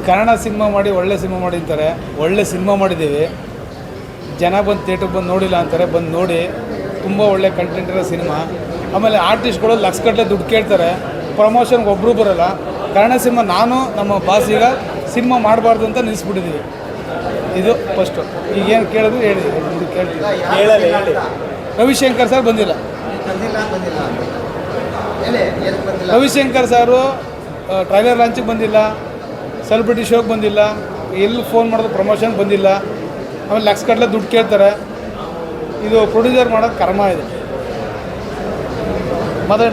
Kannada cinema ಮಾಡಿ ಒಳ್ಳೆ cinema ಮಾಡಿ ಅಂತಾರೆ. ಒಳ್ಳೆ ಸಿನಿಮಾ ಮಾಡಿದ್ದೀವಿ, ಜನ ಬಂದು ಥಿಯೇಟ್ರಿಗೆ ಬಂದು ನೋಡಿಲ್ಲ ಅಂತಾರೆ. ಬಂದು ನೋಡಿ, ತುಂಬ ಒಳ್ಳೆ ಕಂಟೆಂಟ್ ಇರೋ ಸಿನಿಮಾ. ಆಮೇಲೆ ಆರ್ಟಿಸ್ಟ್ಗಳು ಲಕ್ಷಗಟ್ಟಲೆ ದುಡ್ಡು ಕೇಳ್ತಾರೆ, ಪ್ರಮೋಷನ್ಗೆ ಒಬ್ಬರು ಬರೋಲ್ಲ. ಕನ್ನಡ ಸಿನಿಮಾ ನಾನು ನಮ್ಮ ಬಾಸಿಗ ಸಿನಿಮಾ ಮಾಡಬಾರ್ದು ಅಂತ ನಿಲ್ಲಿಸ್ಬಿಟ್ಟಿದ್ದೀವಿ. ಇದು ಫಸ್ಟು. ಈಗೇನು ಕೇಳಿದ್ರು ಹೇಳಿ, ಇದು ಕೇಳ್ತೀವಿ. ರವಿಶಂಕರ್ ಸರ್ ಬಂದಿಲ್ಲ. ರವಿಶಂಕರ್ ಸಾರು ಟ್ರೈಲರ್ ಲಾಂಚಿಗೆ ಬಂದಿಲ್ಲ, ಸೆಲೆಬ್ರಿಟಿ ಶೋಗೆ ಬಂದಿಲ್ಲ, ಎಲ್ಲಿ ಫೋನ್ ಮಾಡೋದು ಪ್ರಮೋಷನ್ಗೆ ಬಂದಿಲ್ಲ. ಆಮೇಲೆ ಲಕ್ಷಗಟ್ಟಲೆ ದುಡ್ಡು ಕೇಳ್ತಾರೆ. ಇದು ಪ್ರೊಡ್ಯೂಸರ್ ಮಾಡೋದು ಕರ್ಮ ಇದೆ. ಮಾತಾಡಿ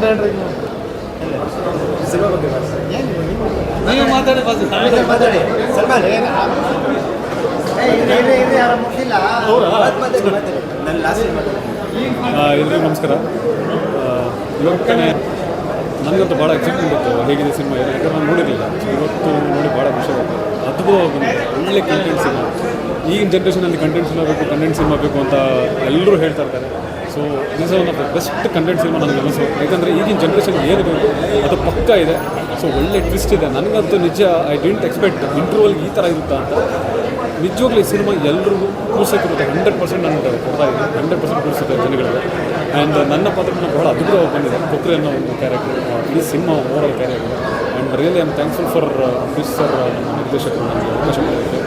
ನೀವು ಮಾತಾಡಿ ಎಲ್ಲರಿಗೂ ನಮಸ್ಕಾರ. ಇವತ್ತು ನನಗಂತೂ ಭಾಳ ಎಕ್ಸೈಟ್ಮೆಂಟ್ ಇತ್ತು ಹೇಗಿದೆ ಸಿನಿಮಾ, ಯಾಕಂದ್ರೆ ನಾನು ನೋಡಿರಲಿಲ್ಲ. ಇವತ್ತು ನೋಡಿ ಭಾಳ ಖುಷಿ ಆಗುತ್ತೆ. ಅದ್ಭುತವಾಗಿ ಒಳ್ಳೆ ಕಂಟೆಂಟ್ ಸಿನಿಮಾ. ಈಗಿನ ಜನ್ರೇಷನಲ್ಲಿ ಕಂಟೆಂಟ್ ಸಿನಿಮಾ ಬೇಕು ಅಂತ ಎಲ್ಲರೂ ಹೇಳ್ತಾ ಇರ್ತಾರೆ. So this one of the best content cinema ನನಗೆ ಅನಿಸು. ಯಾಕಂದರೆ ಈಗಿನ ಜನ್ರೇಷನ್ ಏನು ಬೇಕು ಅದು ಪಕ್ಕ ಇದೆ. ಸೊ ಒಳ್ಳೆ ಟ್ವಿಸ್ಟ್ ಇದೆ. ನನಗಂತೂ ನಿಜ ಐ ಡಿಂಟ್ ಎಕ್ಸ್ಪೆಕ್ಟ್ ಇಂಟರ್ವಲ್ಗೆ ಈ ಥರ ಇರುತ್ತಾ ಅಂತ. ನಿಜವಾಗ್ಲೂ ಈ ಸಿನಿಮಾ ಎಲ್ಲರಿಗೂ ಕೂರ್ಸೋಕ್ಕಿರುತ್ತೆ. 100% ನಾನು ಕೊಡ್ತಾ ಇದ್ದೀನಿ. 100% ಕೂರಿಸುತ್ತೆ ಜನಗಳಿಗೆ. ಆ್ಯಂಡ್ ನನ್ನ ಪಾತ್ರನ ಬಹಳ ಅದ್ಭುತವಾಗಿ ಬಂದಿದೆ. ಕೊಕ್ರೆ ಅನ್ನೋ ಒಂದು ಕ್ಯಾರೆಕ್ಟರ್, ಈ cinema overall character. And really I am thankful for this sir, ನಮ್ಮ ನಿರ್ದೇಶಕರು ನನಗೆ ಅವಕಾಶ ಮಾಡಿದ್ದಾರೆ.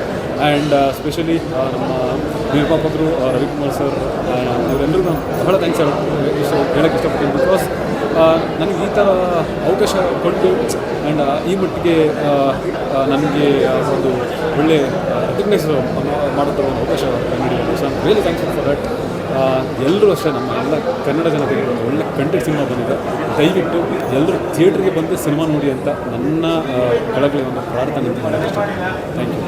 ಆ್ಯಂಡ್ ಸ್ಪೆಷಲಿ ನಮ್ಮ ನಿರ್ಮಾಪಕರು ರವಿಕುಮಾರ್ ಸರ್, ಇವರೆಲ್ಲರಿಗೂ ನಾನು ಬಹಳ ಥ್ಯಾಂಕ್ಸ್ ಹೇಳೋಕ್ಕೆ ಇಷ್ಟಪಡ್ತೀನಿ. ಬಿಕಾಸ್ ನನಗೆ ಈ ಥರ ಅವಕಾಶ ಕೊಟ್ಟು ಆ್ಯಂಡ್ ಈ ಮಟ್ಟಿಗೆ ನನಗೆ ಒಂದು ಒಳ್ಳೆ ರೆಕಗ್ನೈಸ್ ಮಾಡುತ್ತಾ ಒಂದು ಅವಕಾಶ ನೀಡಿದ್ದಾರೆ. So I am really thankful for that. ಎಲ್ಲರೂ ಅಷ್ಟೇ, ನಮ್ಮ ಎಲ್ಲ ಕನ್ನಡ ಜನತೆಗೆ ಒಂದು ಒಳ್ಳೆ ಕಂಟೆಂಟ್ ಸಿನಿಮಾ ಬಂದಿದೆ. ದಯವಿಟ್ಟು ಎಲ್ಲರೂ ಥಿಯೇಟ್ರಿಗೆ ಬಂದು ಸಿನಿಮಾ ನೋಡಿ ಅಂತ ನನ್ನ ಕೆಳಗಡೆ ಒಂದು ಪ್ರಾರ್ಥನೆ ಅಂತ ಹೇಳೋಕ್ಕೆ ಇಷ್ಟಪಡ್ತೀನಿ. Thank you.